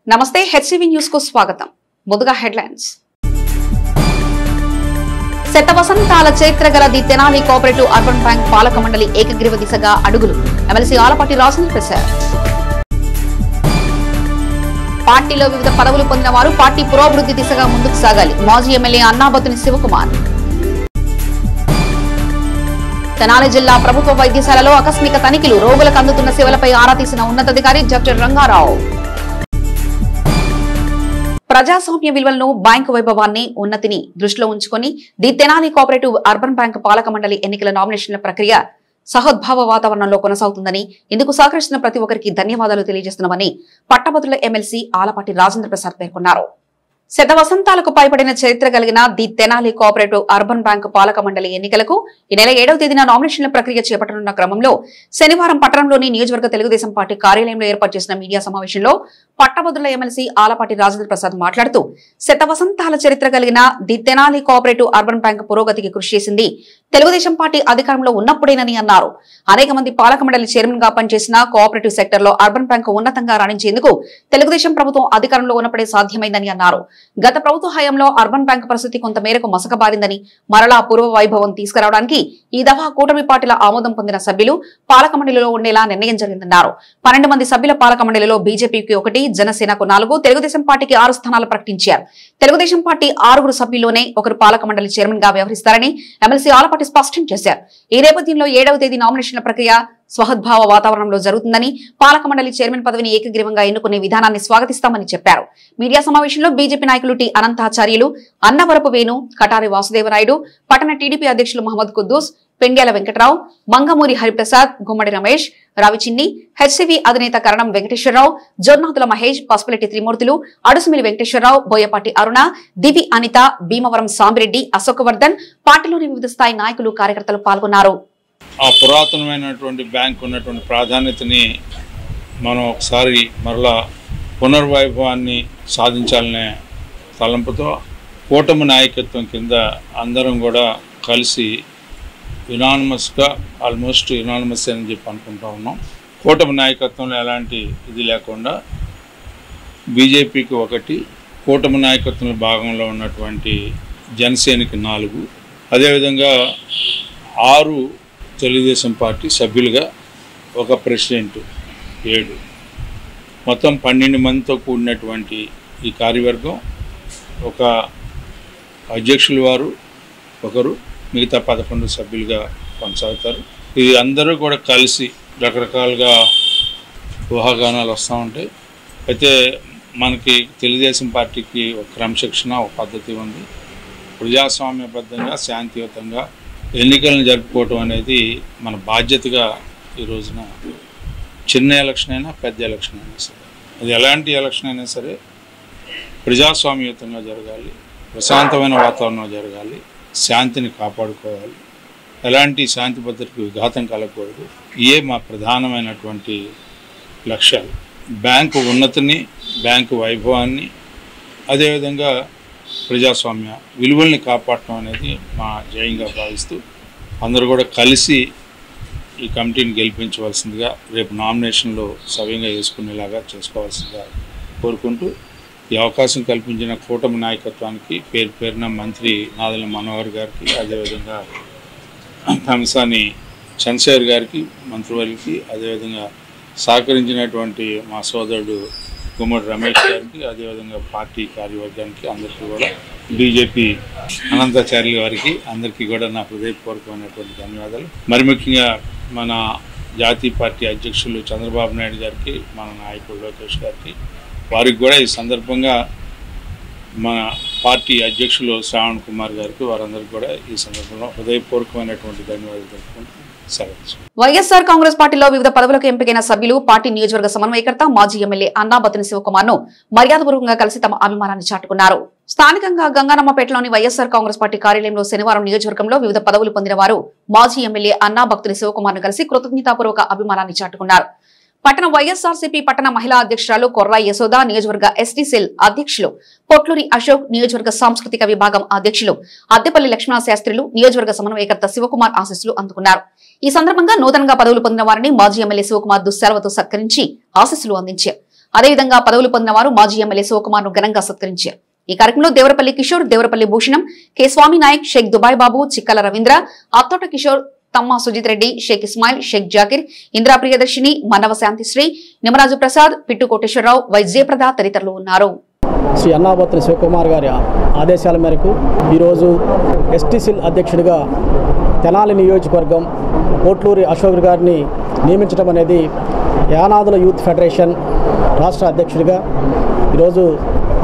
నమస్తే HCV news కు స్వాగతం. ముందుగా హెడ్లైన్స్. శతవసంతాల చరిత్ర గల the Tenali cooperative urban bank పాలక మండలి ఏకగ్రీవ దిశగా అడుగులు. ఎమ్మెల్సీ ఆలపాటి రాజేంద్ర ప్రసాద్. పార్టీలో వివిధ పదవులు పొందిన వారు పార్టీ పురోభివృద్ధి దిశగా ముందుకు సాగాలి. మాజీ ఎమ్మెల్యే అన్నాబత్తుని శివకుమార్. తెనాలి జిల్లా ప్రభుత్వ వైద్యశాలలో ఆకస్మిక తనిఖీలు. రోగులకు అందుతున్న సేవలపై ఆరా తీసిన ఉన్నతాధికారి డాక్టర్ రంగారావు. ప్రజాస్వామ్య విలువలను, బ్యాంకు వైభవాన్ని, ఉన్నతిని దృష్టిలో ఉంచుకొని the Tenali cooperative urban bank పాలక మండలి ఎన్నికల నామినేషన్ల ప్రక్రియ సహోద్భావ వాతావరణంలో కొనసాగుతుందని, ఇందుకు సహకరిస్తున్న ప్రతి ఒక్కరికి ధన్యవాదాలు తెలియజేస్తున్నామని పట్టభద్రుల ఎమ్మెల్సీ ఆలపాటి రాజేంద్ర ప్రసాద్ పేర్కొన్నారు. శతవసంతాలకు పైబడిన చరిత్ర కలిగిన the Tenali cooperative urban bank పాలక మండలి ఎన్నికలకు ఈ నెల 7వ తేదీన నామినేషన్ల ప్రక్రియ చేపట్టనున్న క్రమంలో శనివారం పట్టణంలోని నియోజకవర్గ తెలుగుదేశం పార్టీ కార్యాలయంలో ఏర్పాటు చేసిన మీడియా సమావేశంలో పట్టభద్రుల ఎమ్మెల్సీ ఆలపాటి రాజేంద్ర ప్రసాద్ మాట్లాడుతూ, శతవసంతాల చరిత్ర కలిగిన the Tenali cooperative urban bank పురోగతికి కృషి చేసింది తెలుగుదేశం పార్టీ అధికారంలో ఉన్నప్పుడేనని అన్నారు. అనేక మంది పాలక మండలి చైర్మన్ గా పనిచేసిన కోఆపరేటివ్ సెక్టర్ లో అర్బన్ బ్యాంక్ ఉన్నతంగా రాణించేందుకు తెలుగుదేశం ప్రభుత్వం అధికారంలో ఉన్నప్పుడే సాధ్యమైందని అన్నారు. గత ప్రభుత్వ హయాంలో అర్బన్ బ్యాంక్ పరిస్థితి కొంత మేరకు మసకబారిందని, మరలా పూర్వ వైభవం తీసుకురావడానికి ఈ దఫా కూటమి పార్టీల ఆమోదం పొందిన సభ్యులు పాలక మండలిలో ఉండేలా నిర్ణయం జరిగిందన్నారు. 12 మంది సభ్యుల పాలక మండలిలో బీజేపీకి 1, జనసేనకు 4, తెలుగుదేశం పార్టీకి 6 స్థానాలు ప్రకటించారు. తెలుగుదేశం పార్టీ 6 సభ్యుల్లోనే ఒకరు పాలక మండలి చైర్మన్ గా వ్యవహరిస్తారని ఎమ్మెల్సీ ఆలపాటి స్పష్టం చేశారు. ఈ నేపథ్యంలో 7వ తేదీ నామినేషన్ల ప్రక్రియ స్వహద్భావ వాతావరణంలో జరుగుతుందని, పాలక మండలి చైర్మన్ పదవిని ఏకగ్రీవంగా ఎన్నుకునే విధానాన్ని స్వాగతిస్తామని చెప్పారు. మీడియా సమావేశంలో బీజేపీ నాయకులు టి అనంతాచార్యులు, అన్నవరపు వేణు, కటారి వాసుదేవరాయుడు, పట్టణ టీడీపీ అధ్యక్షులు మహమ్మద్ కుద్దూస్, పెండ్యాల వెంకటరావు, మంగమూరి హరిప్రసాద్, గుమ్మడి రమేష్, రావిచిన్ని, హెచ్సివి అధినేత కరణం వెంకటేశ్వరరావు, జొన్నాతుల మహేష్, పసుపులెట్టి త్రిమూర్తులు, అడుసుమిలి వెంకటేశ్వరరావు, బోయపాటి అరుణ, దివి అనిత, భీమవరం సాంబిరెడ్డి, అశోకవర్ధన్, పార్టీలోని వివిధ స్థాయి నాయకులు, కార్యకర్తలు పాల్గొన్నారు. ఆ పురాతనమైనటువంటి బ్యాంక్ ఉన్నటువంటి ప్రాధాన్యతని మనం ఒకసారి మరలా పునర్వైభవాన్ని సాధించాలనే తలంపుతో కూటమి నాయకత్వం కింద అందరం కూడా కలిసి యునానిమస్గా ఆల్మోస్ట్ యునానిమస్ అని చెప్పి అనుకుంటా ఉన్నాం. కూటమి నాయకత్వంలో ఎలాంటి ఇది లేకుండా బీజేపీకి 1, కూటమి నాయకత్వంలో భాగంలో ఉన్నటువంటి జనసేనకి 4, అదేవిధంగా 6 తెలుగుదేశం పార్టీ సభ్యులుగా ఒక ప్రెసిడెంట్ 7, మొత్తం 12 మందితో కూడినటువంటి ఈ కార్యవర్గం, ఒక అధ్యక్షులు వారు ఒకరు, మిగతా 11 సభ్యులుగా కొనసాగుతారు. ఇది అందరూ కూడా కలిసి రకరకాలుగా ఊహాగానాలు వస్తూ ఉంటాయి. అయితే మనకి తెలుగుదేశం పార్టీకి ఒక క్రమశిక్షణ, ఒక పద్ధతి ఉంది. ప్రజాస్వామ్యబద్ధంగా శాంతియుతంగా ఎన్నికలను జరుపుకోవటం అనేది మన బాధ్యతగా ఈ రోజున చిన్న ఎలక్షన్ అయినా పెద్ద ఎలక్షన్ అయినా సరే, అది ఎలాంటి ఎలక్షన్ అయినా సరే ప్రజాస్వామ్యయుతంగా జరగాలి, ప్రశాంతమైన వాతావరణంలో జరగాలి, శాంతిని కాపాడుకోవాలి, ఎలాంటి శాంతి భద్రతకు విఘాతం కలగకూడదు. ఇవే మా ప్రధానమైనటువంటి లక్ష్యాలు. బ్యాంకు ఉన్నతిని, బ్యాంకు వైభవాన్ని, అదేవిధంగా ప్రజాస్వామ్య విలువల్ని కాపాడటం అనేది మా జయంగా భావిస్తూ అందరూ కూడా కలిసి ఈ కమిటీని గెలిపించవలసిందిగా, రేపు నామినేషన్లో సవ్యంగా వేసుకునేలాగా చేసుకోవాల్సిందిగా కోరుకుంటూ, ఈ అవకాశం కల్పించిన కూటమి నాయకత్వానికి పేరు పేరున మంత్రి నాదెళ్ల మనోహర్ గారికి, అదేవిధంగా తమసాని చంద్రశేఖర్ గారికి, మంత్రివర్యులకి, అదేవిధంగా సహకరించినటువంటి మా సోదరుడు గుమ్మడి రమేష్ గారికి, అదేవిధంగా పార్టీ కార్యవర్గానికి అందరికీ కూడా, బీజేపీ అనంతాచార్యుల వారికి అందరికీ కూడా నా హృదయపూర్వకమైనటువంటి ధన్యవాదాలు. మరి ముఖ్యంగా మన జాతీయ పార్టీ అధ్యక్షులు చంద్రబాబు నాయుడు గారికి, మన నాయకుడు లోకేష్ గారికి, వారికి కూడా ఈ సందర్భంగా మన పార్టీ అధ్యక్షులు శ్రావణ్ కుమార్ గారికి, వారందరికీ కూడా ఈ సందర్భంలో హృదయపూర్వకమైనటువంటి ధన్యవాదాలు తెలుపుకుంటూ వైఎస్ఆర్ కాంగ్రెస్ పార్టీలో వివిధ పదవులకు ఎంపికైన సభ్యులు పార్టీ నియోజకవర్గ సమన్వయకర్త మాజీ ఎమ్మెల్యే అన్నాబత్తుని శివకుమార్ ను మర్యాదపూర్వకంగా కలిసి తమ అభిమానాన్ని చాటుకున్నారు. స్థానికంగా గంగానమ్మపేటలోని వైఎస్ఆర్ కాంగ్రెస్ పార్టీ కార్యాలయంలో శనివారం నియోజకవర్గంలో వివిధ పదవులు పొందిన వారు మాజీ ఎమ్మెల్యే అన్నాబత్తుని శివకుమార్ ను కలిసి కృతజ్ఞతాపూర్వక అభిమానాన్ని చాటుకున్నారు. పట్టణ వైఎస్ఆర్సీపీ పట్టణ మహిళా అధ్యక్షురాలు కొర్రా యశోద, నియోజకవర్గ ఎస్టీ సెల్ అధ్యక్షులు పొట్లూరి అశోక్, నియోజకవర్గ సాంస్కృతిక విభాగం అధ్యక్షులు అద్దెపల్లి లక్ష్మణ శాస్త్రులు, నియోజకవర్గ సమన్వయకర్త శివకుమార్ ఆశీస్సులు అందుకున్నారు. ఈ సందర్భంగా నూతనంగా పదవులు పొందిన వారిని మాజీ ఎమ్మెల్యే శివకుమార్ దుస్సెలవతో సత్కరించి ఆశీస్సులు అందించారు. అదేవిధంగా పదవులు పొందిన వారు మాజీ ఎమ్మెల్యే శివకుమార్ ను ఘనంగా సత్కరించారు. ఈ కార్యక్రమంలో దేవరపల్లి కిషోర్, దేవరపల్లి భూషణం, కె స్వామి నాయక్, షేక్ దుబాయ్ బాబు, చిక్కల రవీంద్ర, అత్తోట కిషోర్, తమ్మా సుజిత్ రెడ్డి, షేక్ ఇస్మాయిల్, షేక్ జాకిర్, ఇందిరా ప్రియదర్శిని, మన్నవ శాంతిశ్రీ, నిమరాజు ప్రసాద్, పిట్టు కోటేశ్వరరావు, వైజయప్రద తదితరులు ఉన్నారు. శ్రీ అన్నాబత్తుని శివకుమార్ గారి ఆదేశాల మేరకు ఈరోజు ఎస్టీ సెల్ అధ్యక్షుడిగా తెనాలి నియోజకవర్గం పోట్లూరి అశోక్ గారిని నియమించడం అనేది యానాదుల యూత్ ఫెడరేషన్ రాష్ట్ర అధ్యక్షుడిగా ఈరోజు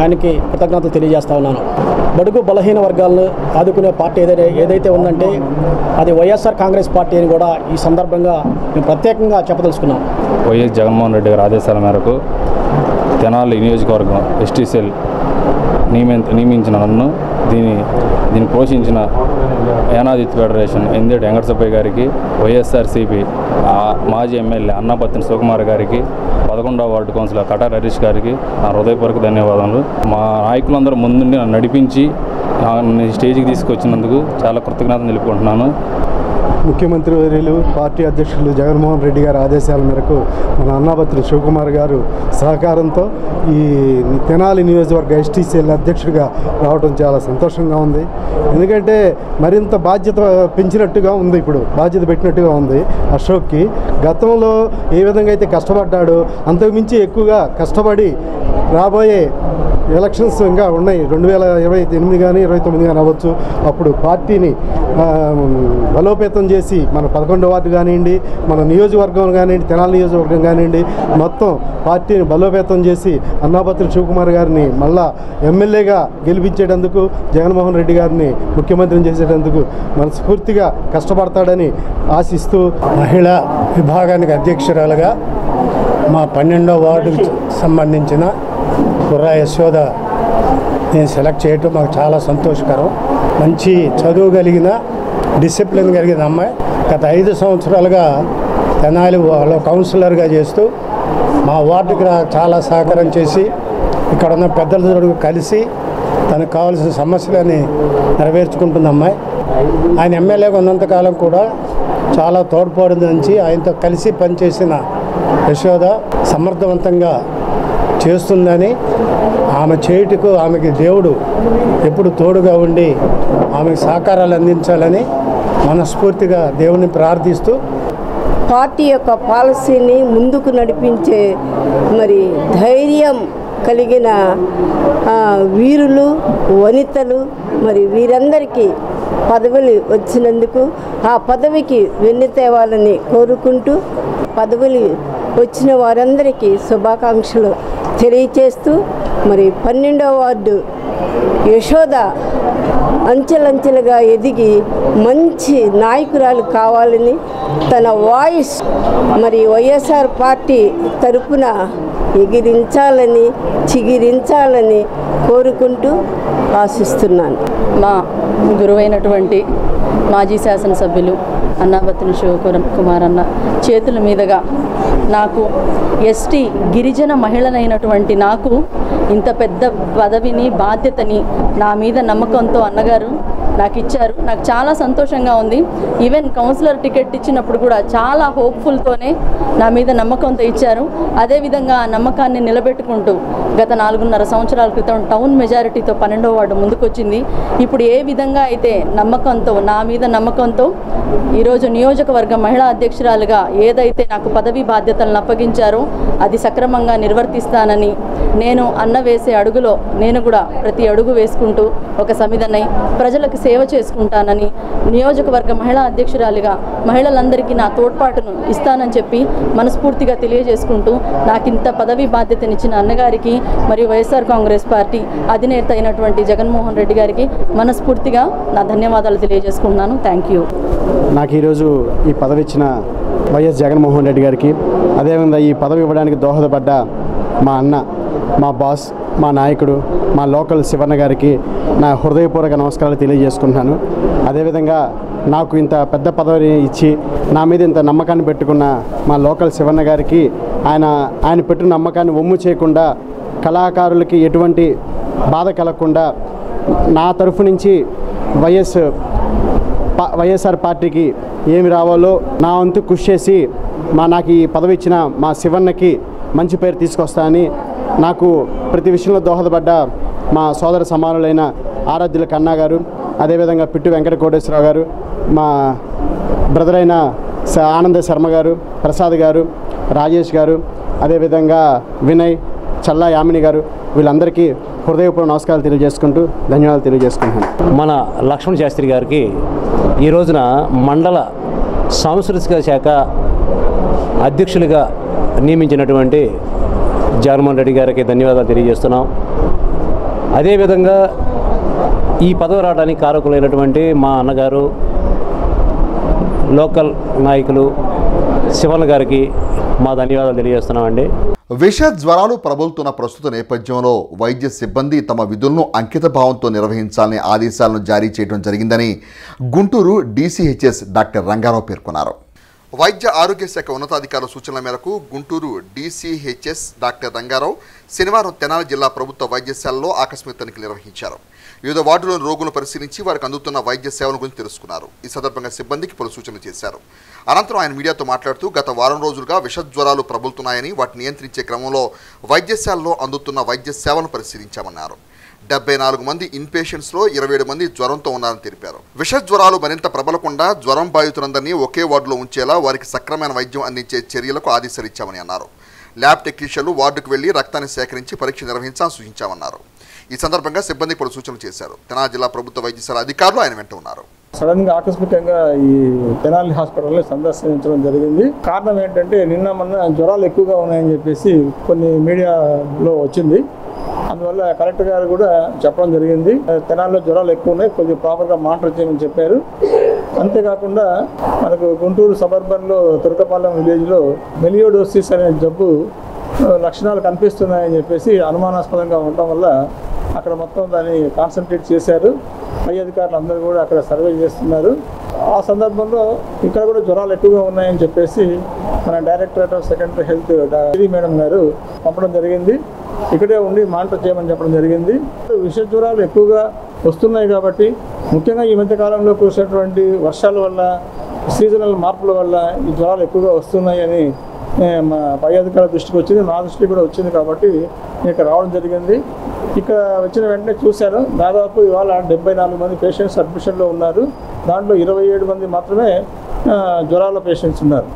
ఆయనకి కృతజ్ఞతలు తెలియజేస్తా ఉన్నాను. బడుగు బలహీన వర్గాలను ఆదుకునే పార్టీ ఏదైతే ఉందంటే అది వైఎస్ఆర్ కాంగ్రెస్ పార్టీ అని కూడా ఈ సందర్భంగా మేము ప్రత్యేకంగా చెప్పదలుచుకున్నాం. వైఎస్ జగన్మోహన్ రెడ్డి గారి ఆదేశాల మేరకు తెనాలి నియోజకవర్గం ఎస్టీ సెల్ నియమించిన నన్ను దీన్ని పోషించిన యానాది యూత్ ఫెడరేషన్ ఎందేటి వెంకటసుబ్బయ్య గారికి, వైఎస్ఆర్సీపీ మాజీ ఎమ్మెల్యే అన్నాబత్తుని శివకుమార్ గారికి, 11వ వార్డు కౌన్సిలర్ కటార్ హరీష్ గారికి నా హృదయపూర్వక ధన్యవాదాలు. మా నాయకులందరూ ముందుండి నన్ను నడిపించి స్టేజ్కి తీసుకొచ్చినందుకు చాలా కృతజ్ఞతలు తెలుపుకుంటున్నాను. ముఖ్యమంత్రి వర్యులు పార్టీ అధ్యక్షులు జగన్మోహన్ రెడ్డి గారి ఆదేశాల మేరకు మన అన్నాబత్తుని శివకుమార్ గారు సహకారంతో ఈ తెనాలి నియోజకవర్గ ఎస్టీసీఎల్ అధ్యక్షుడిగా రావడం చాలా సంతోషంగా ఉంది. ఎందుకంటే మరింత బాధ్యత పెంచినట్టుగా ఉంది, ఇప్పుడు బాధ్యత పెట్టినట్టుగా ఉంది అశోక్కి. గతంలో ఏ విధంగా అయితే కష్టపడ్డాడో అంతకుమించి ఎక్కువగా కష్టపడి రాబోయే ఎలక్షన్స్ ఇంకా ఉన్నాయి, 2028 కానీ 29 కానీ అవ్వచ్చు. అప్పుడు పార్టీని బలోపేతం చేసి మన 11వ వార్డు కానివ్వండి, మన నియోజకవర్గం కానివ్వండి, తెనాలి నియోజకవర్గం కానివ్వండి, మొత్తం పార్టీని బలోపేతం చేసి అన్నాబత్తుని శివకుమార్ గారిని మళ్ళా ఎమ్మెల్యేగా గెలిపించేటందుకు, జగన్మోహన్ రెడ్డి గారిని ముఖ్యమంత్రిని చేసేటందుకు మనస్ఫూర్తిగా కష్టపడతాడని ఆశిస్తూ మహిళా విభాగానికి అధ్యక్షురాలుగా మా 12వ వార్డుకు సంబంధించిన కుర్రా యశోద నేను సెలెక్ట్ చేయటం మాకు చాలా సంతోషకరం. మంచి చదువు కలిగిన, డిసిప్లిన్ కలిగిన అమ్మాయి. గత 5 సంవత్సరాలుగా తెనాలి కౌన్సిలర్గా చేస్తూ మా వార్డుకి చాలా సహకారం చేసి ఇక్కడ ఉన్న పెద్దలతో కలిసి తనకు కావాల్సిన సమస్యలని నెరవేర్చుకుంటుంది అమ్మాయి. ఆయన ఎమ్మెల్యేగా ఉన్నంతకాలం కూడా చాలా తోడ్పాటు ఆయనతో కలిసి పనిచేసిన యశోద సమర్థవంతంగా చేస్తుందని, ఆమె చేయుటకు ఆమెకి దేవుడు ఎప్పుడు తోడుగా ఉండి ఆమెకు సహకారాలు అందించాలని మనస్ఫూర్తిగా దేవుని ప్రార్థిస్తూ పార్టీ యొక్క పాలసీని ముందుకు నడిపించే ధైర్యం కలిగిన వీరులు, వనితలు వీరందరికీ పదవులు వచ్చినందుకు ఆ పదవికి వెన్ను తేవాలని కోరుకుంటూ పదవులు వచ్చిన వారందరికీ శుభాకాంక్షలు తెలియచేస్తూ 12వ వార్డు యశోద అంచెలంచెలుగా ఎదిగి మంచి నాయకురాలు కావాలని, తన వాయిస్ వైఎస్ఆర్ పార్టీ తరపున ఎగిరించాలని, చిగిరించాలని కోరుకుంటూ ఆశిస్తున్నాను. మా గురువైనటువంటి మాజీ శాసనసభ్యులు అన్నాబత్తుని శివకుమార్ అన్న చేతుల మీదుగా నాకు ఎస్టీ గిరిజన మహిళనైనటువంటి నాకు ఇంత పెద్ద పదవిని, బాధ్యతని నా మీద నమ్మకంతో అన్నగారు నాకు ఇచ్చారు. నాకు చాలా సంతోషంగా ఉంది. ఈవెన్ కౌన్సిలర్ టికెట్ ఇచ్చినప్పుడు కూడా చాలా హోప్ఫుల్తోనే నా మీద నమ్మకంతో ఇచ్చారు. అదేవిధంగా ఆ నమ్మకాన్ని నిలబెట్టుకుంటూ గత 4.5 సంవత్సరాల క్రితం టౌన్ మెజారిటీతో 12వ వార్డు ముందుకొచ్చింది. ఇప్పుడు ఏ విధంగా అయితే నమ్మకంతో, నా మీద నమ్మకంతో ఈరోజు నియోజకవర్గ మహిళా అధ్యక్షురాలుగా ఏదైతే నాకు పదవి బాధ్యతలను అప్పగించారో అది సక్రమంగా నిర్వర్తిస్తానని, నేను అన్న వేసే అడుగులో నేను కూడా ప్రతి అడుగు వేసుకుంటూ ఒక సమిధనై ప్రజలకు సేవ చేసుకుంటానని, నియోజకవర్గ మహిళా అధ్యక్షురాలిగా మహిళలందరికీ నా తోడ్పాటును ఇస్తానని చెప్పి మనస్ఫూర్తిగా తెలియజేసుకుంటూ నాకింత పదవి బాధ్యతనిచ్చిన అన్నగారికి మరియు వైఎస్ఆర్ కాంగ్రెస్ పార్టీ అధినేత అయినటువంటి జగన్మోహన్ రెడ్డి గారికి మనస్ఫూర్తిగా నా ధన్యవాదాలు తెలియజేసుకుంటున్నాను. Thank you. నాకు ఈరోజు ఈ పదవి ఇచ్చిన వైఎస్ జగన్మోహన్ రెడ్డి గారికి, అదేవిధంగా ఈ పదవి ఇవ్వడానికి దోహదపడ్డ మా అన్న, మా బాస్, మా నాయకుడు, మా లోకల్ శివన్న గారికి నా హృదయపూర్వక నమస్కారాలు తెలియజేసుకుంటున్నాను. అదేవిధంగా నాకు ఇంత పెద్ద పదవిని ఇచ్చి నా మీద ఇంత నమ్మకాన్ని పెట్టుకున్న మా లోకల్ శివన్న గారికి ఆయన పెట్టిన నమ్మకాన్ని ఒమ్ము చేయకుండా, కళాకారులకి ఎటువంటి బాధ కలగకుండా నా తరఫు నుంచి వైఎస్ఆర్ పార్టీకి ఏమి రావాలో నా వంతు కృషి చేసి నాకు ఈ పదవి ఇచ్చిన మా శివన్నకి మంచి పేరు తీసుకొస్తానని నాకు ప్రతి విషయంలో దోహదపడ్డ మా సోదర సమానులైన ఆరాధ్యుల కన్నా గారు, అదేవిధంగా పిట్టు వెంకట కోటేశ్వరరావు గారు, మా బ్రదర్ అయిన ఆనంద శర్మ గారు, ప్రసాద్ గారు, రాజేష్ గారు, అదేవిధంగా వినయ్, చల్లా యామిని గారు, వీళ్ళందరికీ హృదయపూర్వక నమస్కారాలు తెలియజేసుకుంటూ ధన్యవాదాలు తెలియజేసుకుంటున్నాను. మన లక్ష్మణ శాస్త్రి గారికి ఈ రోజున మండల సాంస్కృతిక శాఖ అధ్యక్షులుగా నియమించినటువంటి జగన్మోహన్ రెడ్డి గారికి ధన్యవాదాలు తెలియజేస్తున్నాం. అదేవిధంగా ఈ పదవి రావడానికి కారకులైనటువంటి మా అన్నగారు, లోకల్ నాయకులు శివన్ గారికి మా ధన్యవాదాలు తెలియజేస్తున్నామండి. విష జ్వరాలు ప్రబలుతున్న ప్రస్తుత నేపథ్యంలో వైద్య సిబ్బంది తమ విధులను అంకిత భావంతో నిర్వహించాలని ఆదేశాలను జారీ చేయడం జరిగిందని గుంటూరు డీసీహెచ్ఎస్ డాక్టర్ రంగారావు పేర్కొన్నారు. వైద్య ఆరోగ్య శాఖ ఉన్నతాధికారుల సూచనల మేరకు గుంటూరు డీసీహెచ్ఎస్ డాక్టర్ రంగారావు శనివారం తెనాలి జిల్లా ప్రభుత్వ వైద్యశాలలో ఆకస్మిక తనిఖీలు నిర్వహించారు. వివిధ వార్డులోని రోగులను పరిశీలించి వారికి అందుతున్న వైద్య సేవల గురించి తెలుసుకున్నారు. ఈ సందర్భంగా సిబ్బందికి పలు సూచనలు చేశారు. అనంతరం ఆయన మీడియాతో మాట్లాడుతూ గత వారం రోజులుగా విష జ్వరాలు ప్రబలుతున్నాయని, వాటిని నియంత్రించే క్రమంలో వైద్యశాలలో అందుతున్న వైద్య సేవలను పరిశీలించామన్నారు. 74 మంది ఇన్పేషెంట్స్లో 27 మంది జ్వరంతో ఉన్నారని తెలిపారు. విష జ్వరాలు మరింత ప్రబలకుండా జ్వరం బాధితులందరినీ ఒకే వార్డులో ఉంచేలా వారికి సక్రమైన వైద్యం అందించే చర్యలకు ఆదేశాలు ఇచ్చామని అన్నారు. ల్యాబ్ టెక్నీషియన్లు వార్డుకు వెళ్లి రక్తాన్ని సేకరించి పరీక్ష నిర్వహించాలని సూచించామన్నారు. ఈ సందర్భంగా సిబ్బంది పలు సూచనలు చేశారు. తెనాలి జిల్లా ప్రభుత్వ వైద్యశాల అధికారులు ఆయన వెంట ఉన్నారు. సడన్గా ఆకస్మికంగా ఈ తెనాలి హాస్పిటల్ని సందర్శించడం జరిగింది. కారణం ఏంటంటే నిన్న మొన్న జ్వరాలు ఎక్కువగా ఉన్నాయని చెప్పేసి కొన్ని మీడియాలో వచ్చింది. అందువల్ల కలెక్టర్ గారు కూడా చెప్పడం జరిగింది, తెనాలిలో జ్వరాలు ఎక్కువ ఉన్నాయి, కొద్దిగా ప్రాపర్గా మానిటర్ చేయమని చెప్పారు. అంతేకాకుండా మనకు గుంటూరు సబర్బన్లో తురకపాలెం విలేజ్లో మెలియోడోసిస్ అనే జబ్బు లక్షణాలు కనిపిస్తున్నాయని చెప్పేసి అనుమానాస్పదంగా ఉండటం వల్ల అక్కడ మొత్తం దాన్ని కాన్సన్ట్రేట్ చేశారు. పై అధికారులు అందరూ కూడా అక్కడ సర్వే చేస్తున్నారు. ఆ సందర్భంలో ఇక్కడ కూడా జ్వరాలు ఎక్కువగా ఉన్నాయని చెప్పేసి మన directorate of secondary health madam గారు పంపడం జరిగింది. ఇక్కడే ఉండి మానిటర్ చేయమని చెప్పడం జరిగింది. విష జ్వరాలు ఎక్కువగా వస్తున్నాయి కాబట్టి, ముఖ్యంగా ఈ మధ్యకాలంలో కురిసినటువంటి వర్షాల వల్ల, సీజనల్ మార్పుల వల్ల ఈ జ్వరాలు ఎక్కువగా వస్తున్నాయని మా పై అధికారుల దృష్టికి వచ్చింది, నా దృష్టికి కూడా వచ్చింది. కాబట్టి నేను ఇక్కడ రావడం జరిగింది. ఇక్కడ వచ్చిన వెంటనే చూశాను, దాదాపు ఇవాళ 74 మంది పేషెంట్స్ అడ్మిషన్లో ఉన్నారు. దాంట్లో 27 మంది మాత్రమే జ్వరాల పేషెంట్స్ ఉన్నారు.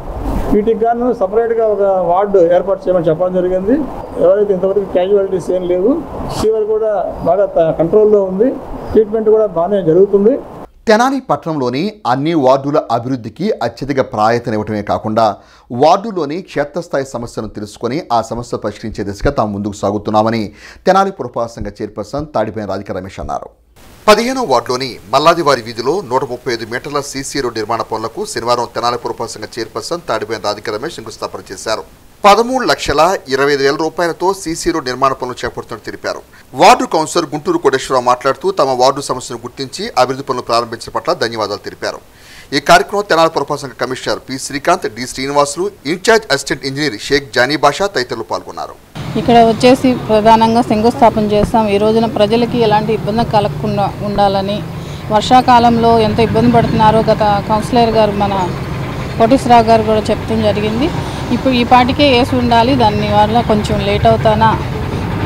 వీటికి గాను సపరేట్గా ఒక వార్డు ఏర్పాటు చేయమని చెప్పడం జరిగింది. ఎవరైతే ఇంతవరకు క్యాజువాలిటీస్ ఏం లేవు. ఫీవర్ కూడా బాగా కంట్రోల్లో ఉంది. ట్రీట్మెంట్ కూడా బాగానే జరుగుతుంది. తెనాలి పట్టణంలోని అన్ని వార్డుల అభివృద్ధికి అత్యధిక ప్రాధాన్యతనివ్వటమే కాకుండా వార్డులోని క్షేత్రస్థాయి సమస్యలను తెలుసుకొని ఆ సమస్యలు పరిష్కరించే దిశగా తాము ముందుకు సాగుతున్నామని తెనాలి పురపాలక సంఘ చైర్పర్సన్ తాడిపోయిన రాధిక రమేష్ అన్నారు. 15వ వార్డులోని మల్లాదివారి వీధిలో 135 మీటర్ల సీసీ రోడ్ నిర్మాణ పనులకు శనివారం తెనాలి పురపాలక సంఘ చైర్పర్సన్ తాడిపోయిన రాధిక రమేష్ శంకుస్థాపన చేశారు. 13,25,000 రూపాయలతో సీసీ రోడ్ నిర్మాణ పనులు చేపడుతున్నట్టు తెలిపారు. వార్డు కౌన్సిలర్ గుంటూరు కోటేశ్వరరావు మాట్లాడుతూ తమ వార్డు సమస్యను గుర్తించి అభివృద్ధి పనులు ప్రారంభించిన పట్ల ధన్యవాదాలు తెలిపారు. ఈ కార్యక్రమం తెనాలి పురపాలక సంఘ commissioner P Srikanth, D Srinivasulu, in-charge assistant engineer Sheikh Jani Basha తదితరులు పాల్గొన్నారు. ఇక్కడ వచ్చేసి ప్రధానంగా శంకుస్థాపన చేస్తాం. ఈ రోజున ప్రజలకి ఎలాంటి ఇబ్బంది కలగకుండా ఉండాలని, వర్షాకాలంలో ఎంత ఇబ్బంది పడుతున్నారో గత కౌన్సిలర్ గారు మన కోటేశ్వరరావు గారు కూడా చెప్తూ జరిగింది. ఇప్పుడు ఈ పాటికే వేసి ఉండాలి, దాని వల్ల కొంచెం లేట్ అవుతానా,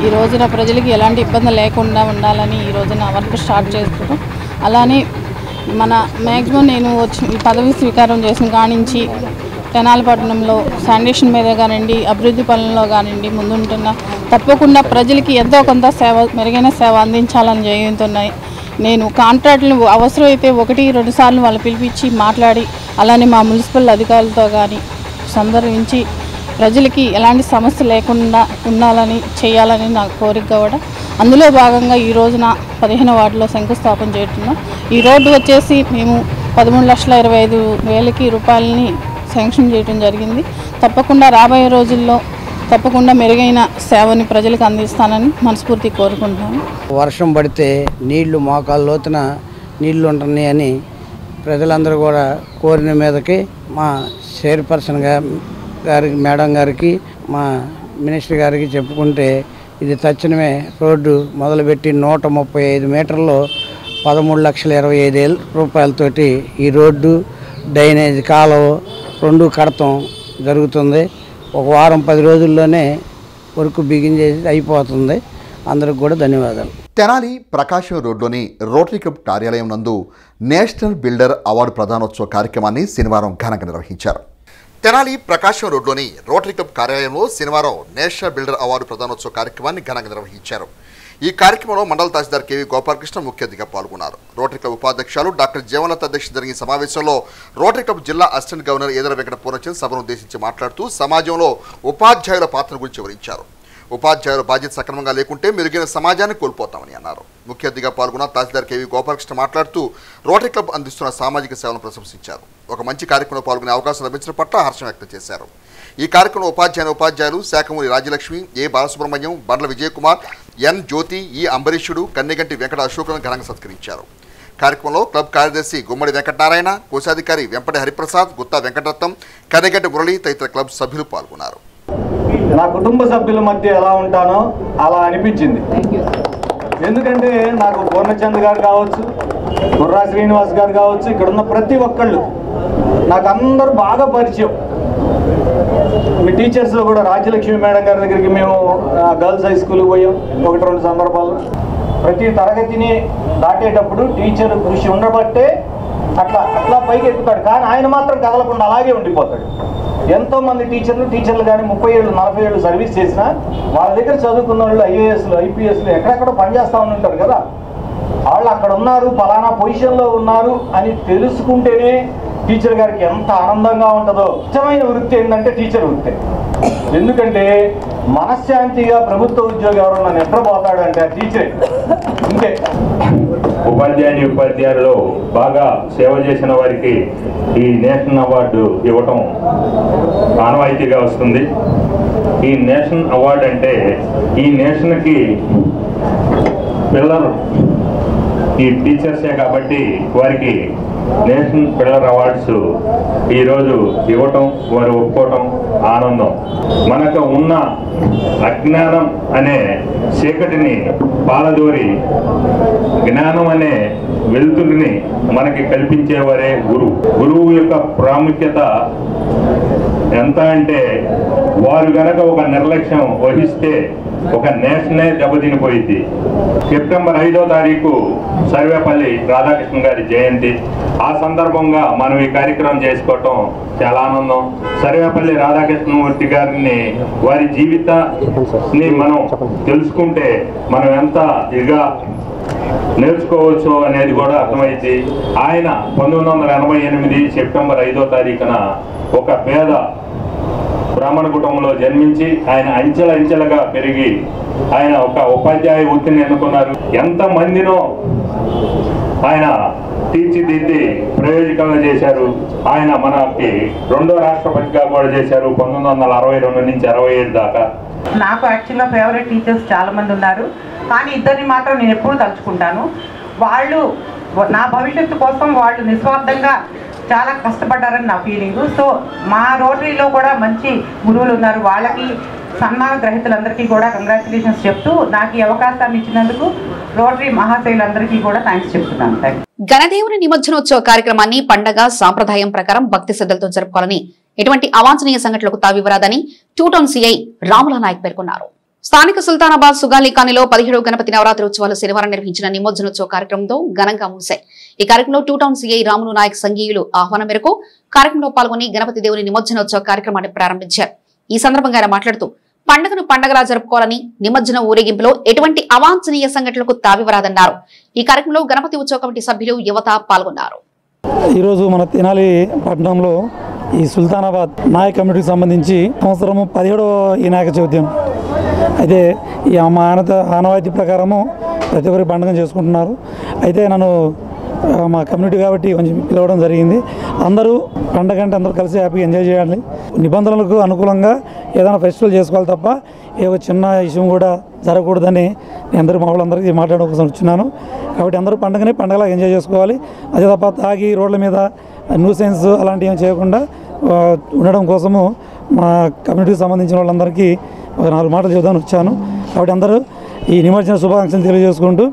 ఈ రోజున ప్రజలకి ఎలాంటి ఇబ్బంది లేకుండా ఉండాలని ఈ రోజున వర్క్ స్టార్ట్ చేస్తున్నాం. అలానే మన మ్యాక్సిమం నేను వచ్చి ఈ పదవి స్వీకారం చేసిన కానించి తెనాలి పట్టణంలో శానిటేషన్ మీద కానివ్వండి, అభివృద్ధి పనుల్లో కానివ్వండి ముందుంటున్న తప్పకుండా ప్రజలకి ఎంతో కొంత సేవ, మెరుగైన సేవ అందించాలని జరుగుతున్నాయి. నేను కాంట్రాక్టులు అవసరమైతే 1-2 సార్లు వాళ్ళు పిలిపించి మాట్లాడి, అలానే మా మున్సిపల్ అధికారులతో కానీ సందర్శించి ప్రజలకి ఎలాంటి సమస్య లేకుండా ఉండాలని చేయాలని నా కోరిక కూడా. అందులో భాగంగా ఈ రోజున 15వ వార్డులో శంకుస్థాపన చేస్తున్నాం. ఈ రోడ్డు వచ్చేసి మేము 13,25,000 రూపాయలని శాంక్షన్ చేయడం జరిగింది. తప్పకుండా రాబోయే రోజుల్లో తప్పకుండా మెరుగైన సేవని ప్రజలకు అందిస్తానని మనస్ఫూర్తి కోరుకుంటున్నాను. వర్షం పడితే నీళ్లు మోకాళ్ళ లోతున నీళ్లు ఉంటున్నాయని ప్రజలందరూ కూడా కోరిన మీదకి మా చైర్పర్సన్ గారికి, మేడం గారికి, మా మినిస్టర్ గారికి చెప్పుకుంటే ఇది తక్షణమే రోడ్డు మొదలుపెట్టి 135 మీటర్లు 13,25,000 రూపాయలతోటి ఈ రోడ్డు, డ్రైనేజ్ కాలువ 2 కడతాం జరుగుతుంది. ఒక వారం 10 రోజుల్లోనే వర్క్ బిగిన్ చేసి అయిపోతుంది. అందరికి కూడా ధన్యవాదాలు. తెనాలి ప్రకాశం రోడ్లోని రోటరీ క్లబ్ కార్యాలయం నందు నేషనల్ బిల్డర్ అవార్డు ప్రదానోత్సవ కార్యక్రమాన్ని శనివారం ఘనంగా నిర్వహించారు. తెనాలి ప్రకాశం రోడ్లోని రోటరీ క్లబ్ కార్యాలయంలో శనివారం నేషనల్ బిల్డర్ అవార్డు ప్రదానోత్సవ కార్యక్రమాన్ని ఘనంగా నిర్వహించారు. ఈ కార్యక్రమంలో మండల తహసీల్దార్ కేవీ గోపాలకృష్ణ ముఖ్య అతిథిగా పాల్గొన్నారు. రోటరీ క్లబ్ ఉపాధ్యక్షులు డాక్టర్ జీవనలత అధ్యక్షత జరిగిన సమావేశంలో రోటరీ క్లబ్ జిల్లా అసిస్టెంట్ గవర్నర్ ఈదర వెంకట పూర్ణచంద్ సభను ఉద్దేశించి మాట్లాడుతూ సమాజంలో ఉపాధ్యాయుల పాత్ర గురించి వివరించారు. ఉపాధ్యాయుల బాధ్యత సక్రమంగా లేకుంటే మెరుగైన సమాజాన్ని కోల్పోతామని అన్నారు. ముఖ్య అతిథిగా పాల్గొన్న తహసీల్దార్ కేవీ గోపాలకృష్ణ మాట్లాడుతూ రోటరీ క్లబ్ అందిస్తున్న సామాజిక సేవలను ప్రశంసించారు. ఒక మంచి కార్యక్రమంలో పాల్గొనే అవకాశం లభించిన పట్ల హర్షం వ్యక్తం చేశారు. ఈ కార్యక్రమంలో ఉపాధ్యాయులు శాఖమూరి రాజ్యలక్ష్మి, ఏ బాలసుబ్రహ్మణ్యం, బండ్ల విజయకుమార్, ఎన్ జ్యోతి, ఈ అంబరీషుడు, కన్నెగంటి వెంకట అశోకులను ఘనంగా సత్కరించారు. కార్యక్రమంలో క్లబ్ కార్యదర్శి గుమ్మడి వెంకటనారాయణ, కోశాధికారి వెంపటి హరిప్రసాద్, గుత్తా వెంకటరత్నం, కన్నెగంటి మురళి తదితర క్లబ్ సభ్యులు పాల్గొన్నారు. నా కుటుంబ సభ్యుల మధ్య ఎలా ఉంటానో అలా అనిపించింది. ఎందుకంటే నాకు పూర్ణచంద్ గారు కావచ్చు, గుర్రా శ్రీనివాస్ గారు కావచ్చు, ఇక్కడ ఉన్న ప్రతి ఒక్కళ్ళు నాకు అందరూ బాగా పరిచయం. మీ టీచర్స్లో కూడా రాజ్యలక్ష్మి మేడం గారి దగ్గరికి మేము గర్ల్స్ హై స్కూల్కి పోయాం 1-2 సందర్భాలు. ప్రతి తరగతిని దాటేటప్పుడు టీచర్ కృషి ఉండబట్టే అట్లా పైకి ఎక్కుతాడు. కానీ ఆయన మాత్రం కదలకుండా అలాగే ఉండిపోతాడు. ఎంతోమంది టీచర్లు కానీ 30 ఏళ్ళు 40 ఏళ్ళు సర్వీస్ చేసినా వాళ్ళ దగ్గర చదువుకున్న వాళ్ళు ఐఏఎస్లు ఐపీఎస్లు ఎక్కడెక్కడో పనిచేస్తూ ఉంటారు కదా, వాళ్ళు అక్కడ ఉన్నారు, పలానా పొజిషన్లో ఉన్నారు అని తెలుసుకుంటేనే టీచర్ గారికి ఎంత ఆనందంగా ఉంటుందో. ఇష్టమైన వృత్తి ఏంటంటే టీచర్ వృత్తి. ఎందుకంటే మనశ్శాంతిగా ప్రభుత్వ ఉద్యోగం ఎవరన్నా నిద్రపోతాడు అంటే ఆ టీచరే. ఇంకే ఉపాధ్యాయులు బాగా సేవ చేసిన వారికి ఈ నేషనల్ అవార్డు ఇవ్వటం ఆనవాయితీగా వస్తుంది. ఈ నేషనల్ అవార్డు అంటే ఈ నేషన్కి పిల్లలు ఈ టీచర్సే కాబట్టి వారికి నేషనల్ పిల్లర్ అవార్డ్స్ ఈరోజు ఇవ్వటం, వారు ఒప్పుకోవటం ఆనందం. మనకు ఉన్న అజ్ఞానం అనే చీకటిని పాలదోరి జ్ఞానం అనే వెలుతురిని మనకి కల్పించేవారే గురువు యొక్క ప్రాముఖ్యత ఎంత అంటే వారు గనక ఒక నిర్లక్ష్యం వహిస్తే ఒక నేషనే దెబ్బతినిపోయింది. సెప్టెంబర్ 5వ తారీఖు సర్వేపల్లి రాధాకృష్ణ గారి జయంతి. ఆ సందర్భంగా మనం ఈ కార్యక్రమం చేసుకోవటం చాలా ఆనందం. సర్వేపల్లి రాధాకృష్ణమూర్తి గారిని వారి జీవితాన్ని మనం తెలుసుకుంటే మనం ఎంత ఇదిగా నేర్చుకోవచ్చు అనేది కూడా అర్థమైంది. ఆయన 1988 సెప్టెంబర్ 5వ తారీఖున ఒక పేద బ్రాహ్మణ కుటుంబంలో జన్మించి ఆయన అంచెలుగా పెరిగి ఆయన ఒక ఉపాధ్యాయ వృత్తిని ఎన్నుకున్నారు. ఎంతమందినో ఆయన తీర్చిదిద్ది ప్రయోజకంగా చేశారు. ఆయన మనకి 2వ రాష్ట్రపతిగా కూడా చేశారు 1962 నుంచి 67 దాకా. నాకు యాక్చువల్గా ఫేవరెట్ టీచర్స్ చాలామంది ఉన్నారు, కానీ ఇద్దరిని మాత్రం నేను ఎప్పుడూ తలుచుకుంటాను. వాళ్ళు నా భవిష్యత్తు కోసం వాళ్ళు నిస్వార్థంగా చాలా కష్టపడ్డారని నా ఫీలింగు. సో మా రోటరీలో కూడా మంచి గురువులు ఉన్నారు. వాళ్ళకి సన్మాన గ్రహీతలందరికీ కూడా కంగ్రాచులేషన్స్ చెప్తూ నాకు ఈ అవకాశాన్ని ఇచ్చినందుకు రోటరీ మహాశైలందరికీ కూడా థ్యాంక్స్ చెప్తున్నాను. గణదేవుని నిమజ్జనోత్సవ కార్యక్రమాన్ని పండగ సాంప్రదాయం ప్రకారం భక్తి శ్రద్ధలతో జరుపుకోవాలని, ఎటువంటి అవాంఛనీయ సంఘటనలకు తావివ్వరాదని 2 టౌన్ సిఐ రాముల నాయక్ పేర్కొన్నారు. స్థానిక సుల్తానాబాద్ సుగాలి కాలనీలో 17వ గణపతి నవరాత్రి ఉత్సవాలు శనివారం నిర్వహించిన నిమజ్జనోత్సవ కార్యక్రమంతో ఘనంగా ముగిశాయి. ఈ కార్యక్రమంలో 2 టౌన్ సిఐ రాములు నాయక్ సంఘీయులు ఆహ్వానం మేరకు కార్యక్రమంలో పాల్గొని గణపతి దేవుని నిమజ్జనోత్సవ కార్యక్రమాన్ని ప్రారంభించారు. ఈ సందర్భంగా ఆయన మాట్లాడుతూ పండుగను పండగలా జరుపుకోవాలని, నిమజ్జన ఊరేగింపులో ఎటువంటి అవాంఛనీయ సంఘటనలకు తావివ్వరాదన్నారు. ఈ కార్యక్రమంలో గణపతి ఉత్సవ కమిటీ సభ్యులు, యువత పాల్గొన్నారు. ఈరోజు మన తెనాలి పట్టణంలో ఈ సుల్తానాబాద్ నాయక్ కమ్యూనిటీకి సంబంధించి సంవత్సరము 17వ ఈ నాయక చవితి. అయితే ఈ మా ఆనవాయితీ ప్రకారము ప్రతి ఒక్కరి పండుగ చేసుకుంటున్నారు. అయితే నన్ను మా కమ్యూనిటీ కాబట్టి కొంచెం పిలవడం జరిగింది. అందరూ పండగ అంటే అందరూ కలిసి హ్యాపీగా ఎంజాయ్ చేయాలి. నిబంధనలకు అనుకూలంగా ఏదైనా ఫెస్టివల్ చేసుకోవాలి తప్ప ఏ చిన్న ఇష్యూ కూడా జరగకూడదని నేను మా వాళ్ళందరికీ మాట్లాడడం కోసం వచ్చినాను. కాబట్టి అందరూ పండుగని పండగలా ఎంజాయ్ చేసుకోవాలి. అదే తప్ప తాగి రోడ్ల మీద న్యూసెన్స్ అలాంటివి ఏం చేయకుండా ఉండడం కోసము మా కమ్యూనిటీకి సంబంధించిన వాళ్ళందరికీ 4 మాటలు చెబుదామని వచ్చాను. కాబట్టి అందరూ ఈ నిమజ్జన శుభాకాంక్షలు తెలియజేసుకుంటూ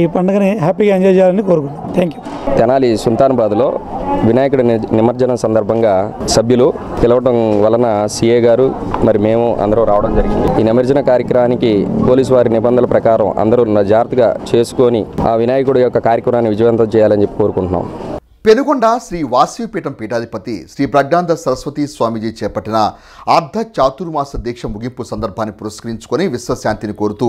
ఈ పండుగని హ్యాపీగా ఎంజాయ్ చేయాలని కోరుకుంటున్నాను. Thank you. తెనాలి సుల్తానాబాద్లో వినాయకుడి నిమజ్జనం సందర్భంగా సభ్యులు పిలవడం వలన సిఏ గారు మరి మేము అందరూ రావడం జరిగింది. ఈ నిమజ్జన కార్యక్రమానికి పోలీసు వారి నిబంధనల ప్రకారం అందరూ జాగ్రత్తగా చేసుకొని ఆ వినాయకుడి యొక్క కార్యక్రమాన్ని విజయవంతం చేయాలని చెప్పి కోరుకుంటున్నాం. పెనుగొండ శ్రీ వాసవిపీఠం పీఠాధిపతి శ్రీ ప్రజ్ఞానంద సరస్వతి స్వామీజీ చేపట్టిన అర్ధ చాతుర్మాస దీక్ష ముగింపు సందర్భాన్ని పురస్కరించుకొని విశ్వశాంతిని కోరుతూ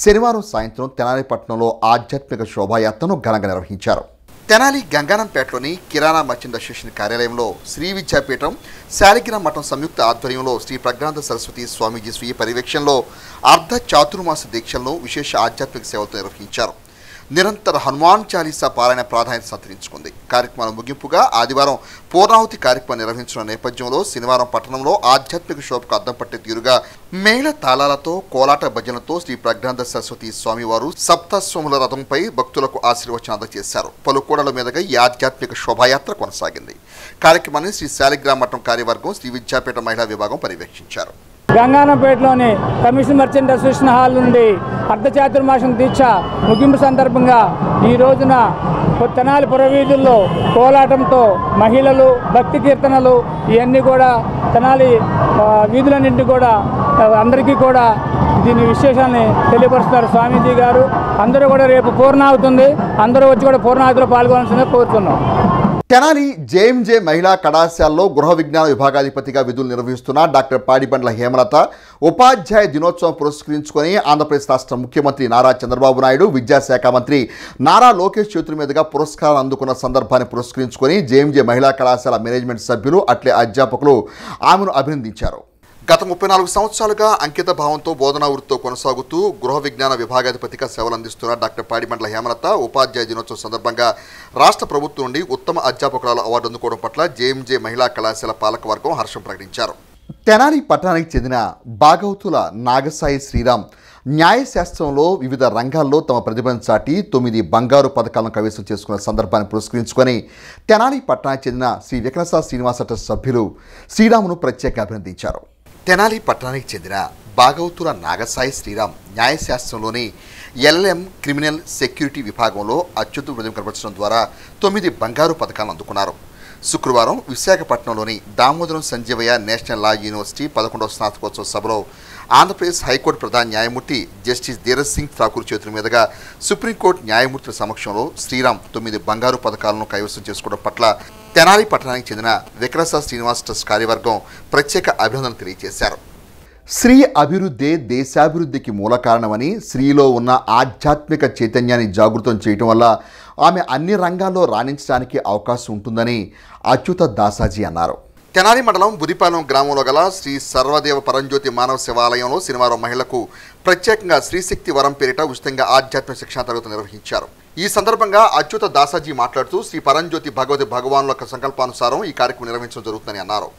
శనివారం సాయంత్రం తెనాలి పట్టణంలో ఆధ్యాత్మిక శోభాయాత్రను ఘనంగా నిర్వహించారు. తెనాలి గంగానంపేటలోని కిరాణా మర్చెంట్ అసోసియేషన్ కార్యాలయంలో శ్రీ విద్యాపీఠం శాలిగ్రామ మఠం సంయుక్త ఆధ్వర్యంలో శ్రీ ప్రజ్ఞానంద సరస్వతి స్వామీజీ స్వీయ పర్యవేక్షణలో అర్ధ చాతుర్మాస దీక్షలను విశేష ఆధ్యాత్మిక సేవలతో నిర్వహించారు. నిరంతర హనుమాన్ చాలీసా పారాయణ ప్రాధాన్యత సంతరించుకుంది. కార్యక్రమాల ముగింపుగా ఆదివారం పూర్ణాహుతి కార్యక్రమం నిర్వహించిన నేపథ్యంలో శనివారం పట్టణంలో ఆధ్యాత్మిక శోభకు అద్దం పట్టే తీరుగా మేళ తాళాలతో కోలాట భజనలతో శ్రీ ప్రజ్ఞానంద సరస్వతి స్వామివారు సప్తస్వముల రథంపై భక్తులకు ఆశీర్వచనం అందజేశారు. పలు కూడల మీదుగా ఈ ఆధ్యాత్మిక శోభాయాత్ర కొనసాగింది. కార్యక్రమాన్ని శ్రీ శాలిగ్రామ మఠం కార్యవర్గం శ్రీ విద్యాపీఠ మహిళా విభాగం పర్యవేక్షించారు. గంగానంపేటలోని కమిషన్ మర్చెంట్ అసోసియేషన్ హాల్ నుండి అర్ధచాతుర్మాసం దీక్ష ముగింపు సందర్భంగా ఈ రోజున తెనాలి పురవీధుల్లో కోలాటంతో మహిళలు భక్తి కీర్తనలు ఇవన్నీ కూడా తెనాలి వీధులన్నింటి కూడా అందరికీ కూడా దీని విశేషాన్ని తెలియపరుస్తున్నారు స్వామీజీ గారు. అందరూ కూడా రేపు పూర్ణాహుతుంది, అందరూ వచ్చి కూడా పూర్ణాహుతిలో పాల్గొనాల్సిందిగా కోరుతున్నాం. తెనాలి జేఎంజే మహిళా కళాశాలలో గృహ విజ్ఞాన విభాగాధిపతిగా విధులు నిర్వహిస్తున్న డాక్టర్ పాడిబండ్ల హేమలత ఉపాధ్యాయ దినోత్సవం పురస్కరించుకొని ఆంధ్రప్రదేశ్ రాష్ట్ర ముఖ్యమంత్రి నారా చంద్రబాబు నాయుడు, విద్యాశాఖ మంత్రి నారా లోకేష్ చేతుల మీదుగా పురస్కారం అందుకున్న సందర్భాన్ని పురస్కరించుకొని జేఎంజే మహిళా కళాశాల మేనేజ్మెంట్ సభ్యులు అట్లే అధ్యాపకులు ఆమెను అభినందించారు. గత 34 సంవత్సరాలుగా అంకిత భావంతో బోధనా వృత్తితో కొనసాగుతూ గృహ విజ్ఞాన విభాగాధిపతిగా సేవలు అందిస్తున్న డాక్టర్ పాడిబండ్ల హేమలత ఉపాధ్యాయ దినోత్సవం సందర్భంగా రాష్ట్ర ప్రభుత్వం నుండి ఉత్తమ అధ్యాపకురాలు అవార్డు అందుకోవడం పట్ల జేఎంజే మహిళా కళాశాల పాలకవర్గం హర్షం ప్రకటించారు. తెనాలి పట్టణానికి చెందిన బాగౌతుల నాగసాయి శ్రీరామ్ న్యాయశాస్త్రంలో వివిధ రంగాల్లో తమ ప్రతిభను చాటి 9 బంగారు పథకాలను కైవసం చేసుకున్న సందర్భాన్ని పురస్కరించుకొని తెనాలి పట్టణానికి చెందిన శ్రీ వికనస శ్రీనివాస ట్రస్ట్ సభ్యులు శ్రీరామును ప్రత్యేకంగా అభినందించారు. తెనాలి పట్టణానికి చెందిన బాగౌతుల నాగసాయి శ్రీరామ్ న్యాయశాస్త్రంలోని ఎల్ఎం క్రిమినల్ సెక్యూరిటీ విభాగంలో అత్యుత్తమ ప్రతిభ కనబరచడం ద్వారా 9 బంగారు పథకాలను అందుకున్నారు. శుక్రవారం విశాఖపట్నంలోని Damodaram Sanjivayya national law university 11వ స్నాతకోత్సవ సభలో ఆంధ్రప్రదేశ్ హైకోర్టు ప్రధాన న్యాయమూర్తి జస్టిస్ ధీరజ్ సింగ్ ఠాకూర్ చేతుల మీదుగా సుప్రీంకోర్టు న్యాయమూర్తుల సమక్షంలో శ్రీరామ్ 9 బంగారు పథకాలను కైవసం చేసుకోవడం పట్ల తెనాలి పట్టణానికి చెందిన వికరస శ్రీనివాస్ ట్రస్ట్ కార్యవర్గం ప్రత్యేక అభినందనలు తెలియజేశారు. స్త్రీ అభివృద్ధి దేశాభివృద్ధికి మూల కారణమని, స్త్రీలో ఉన్న ఆధ్యాత్మిక చైతన్యాన్ని జాగృతం చేయటం వల్ల ఆమె అన్ని రంగాల్లో రాణించడానికి అవకాశం ఉంటుందని అచ్యుత దాసాజీ అన్నారు. తెనాలి మండలం బురిపాలెం గ్రామంలో గల శ్రీ సర్వదేవ పరంజ్యోతి మానవ శివాలయంలో శనివారం మహిళలకు ప్రత్యేకంగా శ్రీశక్తి వరం పేరిట ఉచితంగా ఆధ్యాత్మిక శిక్షణ తరగతి నిర్వహించారు. ఈ సందర్భంగా అచ్యుత దాసాజీ మాట్లాడుతూ శ్రీ పరంజ్యోతి భగవతి భగవానుల సంకల్పానుసారం ఈ కార్యక్రమం నిర్వహించడం జరుగుతుందని అన్నారు.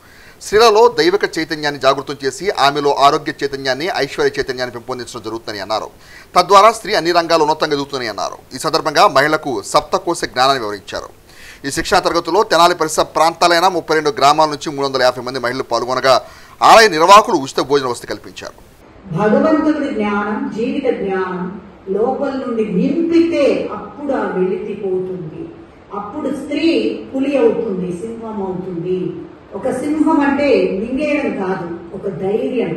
స్త్రీలలో దైవిక చైతన్యాన్ని జాగృతం చేసి ఆమెలో ఆరోగ్య చైతన్యాన్ని, ఐశ్వర్య చైతన్యాన్ని పెంపొందించడం జరుగుతుందని అన్నారు. తద్వారా స్త్రీ అన్ని రంగాల్లో ఉన్నతంగా ఎదుగుతుందని అన్నారు. ఈ సందర్భంగా మహిళలకు సప్తకోశ జ్ఞానాన్ని వివరించారు. ఈ శిక్షణా తరగతిలో తెనాలి పరిసర ప్రాంతాలైన 32 గ్రామాల నుంచి 350 మంది మహిళలు పాల్గొనగా ఆలయ నిర్వాహకులు ఉచిత భోజన వసతి కల్పించారు. భగవంతుడి జ్ఞానం, జీవిత జ్ఞానం లోపల నుండి నింపితే అప్పుడు ఆ వెలితిపోతుంది. అప్పుడు స్త్రీ పులి అవుతుంది, సింహం అవుతుంది. ఒక సింహం అంటే మింగేయడం కాదు, ఒక ధైర్యం,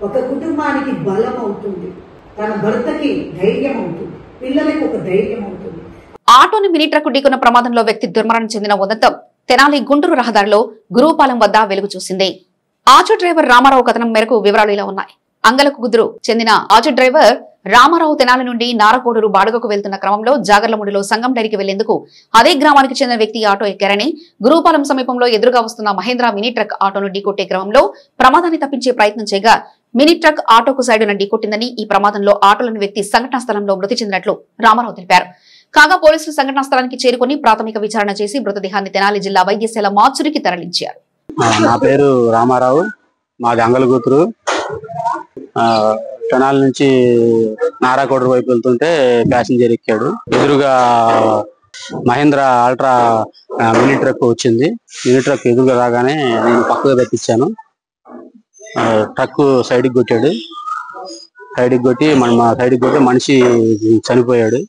ఒక కుటుంబానికి బలం అవుతుంది, తన భర్తకి ధైర్యం అవుతుంది, పిల్లలకి ఒక ధైర్యం అవుతుంది. ఆటోని మినీ ట్రక్ ఢీకొన్న ప్రమాదంలో వ్యక్తి దుర్మరణం చెందిన ఉదంతం తెనాలి గుంటూరు రహదారిలో గురుపాలెం వద్ద వెలుగు చూసింది. ఆటో డ్రైవర్ రామారావు కథనం మేరకు వివరాలు ఇలా ఉన్నాయి. అంగలకు గుద్దురు చెందిన ఆటో డ్రైవర్ రామారావు తెనాలి నుండి నారకోడూరు బాడుగకు వెళ్తున్న క్రమంలో జాగర్లముడిలో సంగం డైరీకి వెళ్లేందుకు అదే గ్రామానికి చెందిన వ్యక్తి ఆటో ఎక్కారని, గురుపాలెం సమీపంలో ఎదురుగా వస్తున్న మహేంద్ర మినీ ట్రక్ ఆటోను ఢీకొట్టే క్రమంలో ప్రమాదాన్ని తప్పించే ప్రయత్నం చేయగా మినీ ట్రక్ ఆటోకు సైడున ఢీకొట్టిందని, ఈ ప్రమాదంలో ఆటోలోని వ్యక్తి సంఘటనా స్థలంలో మృతి చెందినట్లు రామారావు తెలిపారు. కాగా పోలీసులు సంఘటనా స్థలానికి చేరుకుని ప్రాథమిక విచారణ చేసి మృతదేహాన్ని తెనాలి జిల్లా వైద్యశాల మార్చురికి తరలించారు. నా పేరు రామారావు, మాది అంగలగూతురు. తెనాలి నుంచి నారాకోడూరు వైపు వెళ్తుంటే ప్యాసింజర్ ఎక్కాడు. ఎదురుగా మహేంద్ర అల్ట్రా మినీ ట్రక్ వచ్చింది. మినీ ట్రక్ ఎదురుగా రాగానే నేను పక్కగా తప్పించాను. ట్రక్ సైడ్కి కొట్టాడు. సైడ్కి కొట్టి మనిషి చనిపోయాడు.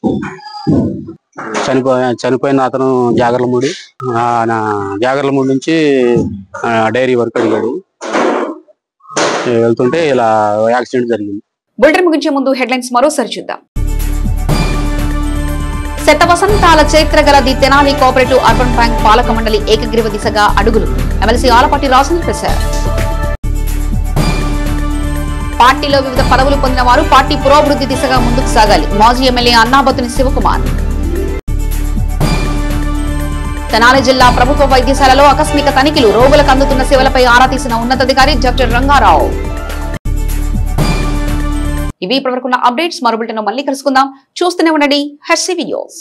చనిపోయిన అతను జాగర్లమూడి జాగర్లమూడి నుంచి డైరీ వరకు అడిగాడు. వెళ్తుంటే ఇలా యాక్సిడెంట్ జరిగింది. బులెటిన్ ముగించే ముందు హెడ్లైన్స్ మరోసారి చూద్దాం. శత వసంతాల చరిత్ర గల the Tenali cooperative urban bank పాలక మండలి ఏకగ్రీవ దిశగా అడుగులు. ఎమ్మెల్సీ ఆలపాటి రాజేంద్ర ప్రసాద్. పార్టీలో వివిధ పదవులు పొందిన వారు పార్టీ పురోభివృద్ధి దిశగా ముందుకు సాగాలి. మాజీ ఎమ్మెల్యే అన్నాబత్తుని శివకుమార్. తెనాలి జిల్లా ప్రభుత్వ వైద్యశాలలో ఆకస్మిక తనిఖీలు. రోగులకు అందుతున్న సేవలపై ఆరా తీసిన ఉన్నతాధికారి డాక్టర్ రంగారావు. ఇవి ఇప్పటివరకున్న అప్డేట్స్. మరో బులెటిన్ లో మళ్ళీ కలుసుకుందాం. చూస్తూనే ఉండండి HC వీడియోస్.